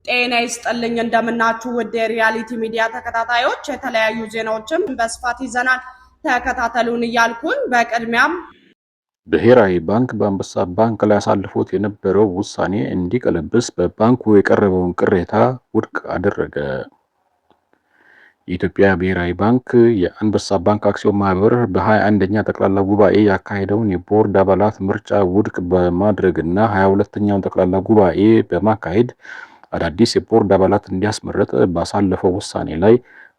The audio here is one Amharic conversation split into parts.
ጤና ይስጥልኝ እንደምናችሁ ውድ የሪያሊቲ ሚዲያ ተከታታዮች የተለያዩ ዜናዎችን በስፋት ይዘናል ተከታተሉን እያልኩኝ በቅድሚያም ብሔራዊ ባንክ በአንበሳ ባንክ ላይ አሳልፎት የነበረው ውሳኔ እንዲቀለብስ በባንኩ የቀረበውን ቅሬታ ውድቅ አደረገ። የኢትዮጵያ ብሔራዊ ባንክ የአንበሳ ባንክ አክሲዮን ማህበር በ21ኛ ጠቅላላ ጉባኤ ያካሄደውን የቦርድ አባላት ምርጫ ውድቅ በማድረግና 22ኛውን ጠቅላላ ጉባኤ በማካሄድ አዳዲስ የቦርድ አባላት እንዲያስመረጥ ባሳለፈው ውሳኔ ላይ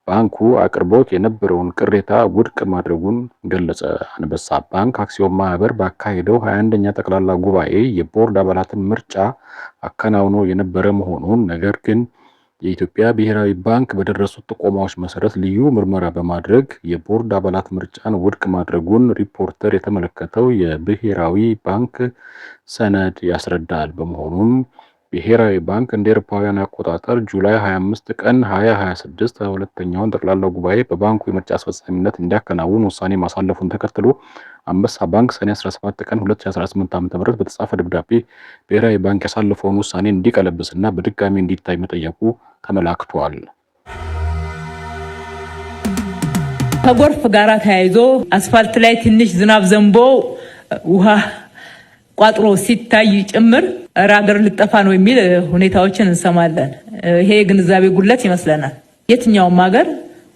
ባንኩ አቅርቦት የነበረውን ቅሬታ ውድቅ ማድረጉን ገለጸ። አንበሳ ባንክ አክሲዮን ማህበር ባካሄደው 21ኛ ጠቅላላ ጉባኤ የቦርድ አባላትን ምርጫ አከናውኖ የነበረ መሆኑን ነገር ግን የኢትዮጵያ ብሔራዊ ባንክ በደረሱት ጥቆማዎች መሰረት ልዩ ምርመራ በማድረግ የቦርድ አባላት ምርጫን ውድቅ ማድረጉን ሪፖርተር የተመለከተው የብሔራዊ ባንክ ሰነድ ያስረዳል። በመሆኑም ብሔራዊ ባንክ እንደ አውሮፓውያን አቆጣጠር ጁላይ 25 ቀን 2026 ሁለተኛውን ጠቅላላ ጉባኤ በባንኩ የምርጫ አስፈጻሚነት እንዲያከናውን ውሳኔ ማሳለፉን ተከትሎ አንበሳ ባንክ ሰኔ 17 ቀን 2018 ዓ.ም በተጻፈ ደብዳቤ ብሔራዊ ባንክ ያሳለፈውን ውሳኔ እንዲቀለብስና በድጋሚ እንዲታይ መጠየቁ ተመላክቷል። ከጎርፍ ጋር ተያይዞ አስፋልት ላይ ትንሽ ዝናብ ዘንቦ ውሃ ቋጥሮ ሲታይ ጭምር ራገር ልጠፋ ነው የሚል ሁኔታዎችን እንሰማለን። ይሄ ግንዛቤ ጉድለት ይመስለናል። የትኛውም ሀገር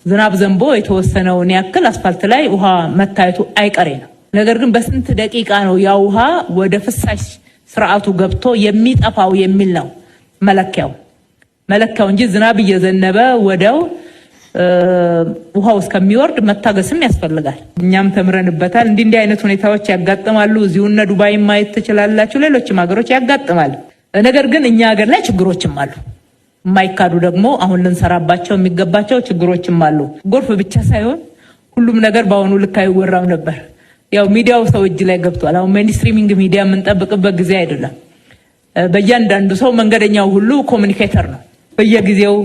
ዝናብ ዘንቦ የተወሰነውን ያክል አስፋልት ላይ ውሃ መታየቱ አይቀሬ ነው። ነገር ግን በስንት ደቂቃ ነው ያ ውሃ ወደ ፍሳሽ ስርዓቱ ገብቶ የሚጠፋው የሚል ነው መለኪያው እንጂ ዝናብ እየዘነበ ወዲያው ውሃው እስከሚወርድ መታገስም ያስፈልጋል። እኛም ተምረንበታል። እንዲህ አይነት ሁኔታዎች ያጋጥማሉ። እዚሁና ዱባይ ማየት ትችላላችሁ። ሌሎችም ሀገሮች ያጋጥማል። ነገር ግን እኛ ሀገር ላይ ችግሮችም አሉ። የማይካዱ ደግሞ አሁን ልንሰራባቸው የሚገባቸው ችግሮችም አሉ። ጎርፍ ብቻ ሳይሆን ሁሉም ነገር በአሁኑ ልክ አይወራም ነበር። ያው ሚዲያው ሰው እጅ ላይ ገብቷል። አሁን ሜንስትሪሚንግ ሚዲያ የምንጠብቅበት ጊዜ አይደለም። በእያንዳንዱ ሰው መንገደኛው ሁሉ ኮሙኒኬተር ነው። በየጊዜው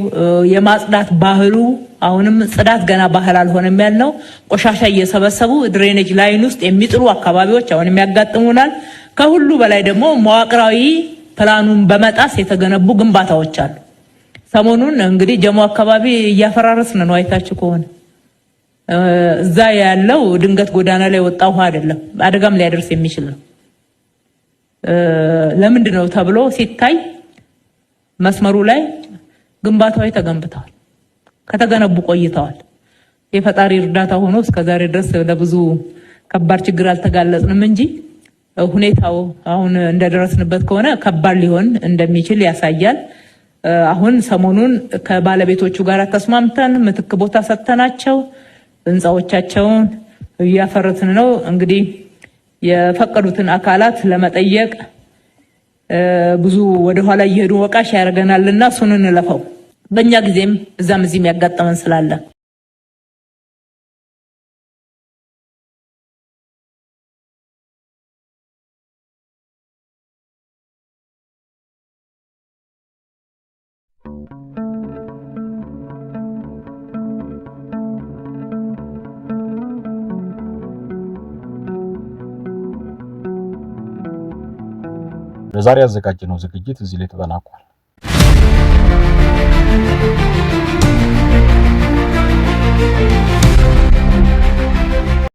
የማጽዳት ባህሉ አሁንም ጽዳት ገና ባህል አልሆነም ያልነው ቆሻሻ እየሰበሰቡ ድሬኔጅ ላይን ውስጥ የሚጥሩ አካባቢዎች አሁንም ያጋጥሙናል። ከሁሉ በላይ ደግሞ መዋቅራዊ ፕላኑን በመጣስ የተገነቡ ግንባታዎች አሉ። ሰሞኑን እንግዲህ ጀሞ አካባቢ እያፈራረስን ነው። አይታችሁ ከሆነ እዛ ያለው ድንገት ጎዳና ላይ ወጣ ውሃ አይደለም፣ አደጋም ሊያደርስ የሚችል ነው። ለምንድን ነው ተብሎ ሲታይ መስመሩ ላይ ግንባታዎች ተገንብተዋል፣ ከተገነቡ ቆይተዋል። የፈጣሪ እርዳታ ሆኖ እስከዛሬ ድረስ ለብዙ ከባድ ችግር አልተጋለጽንም እንጂ ሁኔታው አሁን እንደደረስንበት ከሆነ ከባድ ሊሆን እንደሚችል ያሳያል። አሁን ሰሞኑን ከባለቤቶቹ ጋር ተስማምተን ምትክ ቦታ ሰጥተናቸው ህንፃዎቻቸውን እያፈረትን ነው። እንግዲህ የፈቀዱትን አካላት ለመጠየቅ ብዙ ወደ ኋላ እየሄዱ ወቃሽ ያደርገናልና እሱን እንለፈው። በእኛ ጊዜም እዛም እዚህም ያጋጠመን ስላለ ለዛሬ ያዘጋጀነው ዝግጅት እዚህ ላይ ተጠናቋል።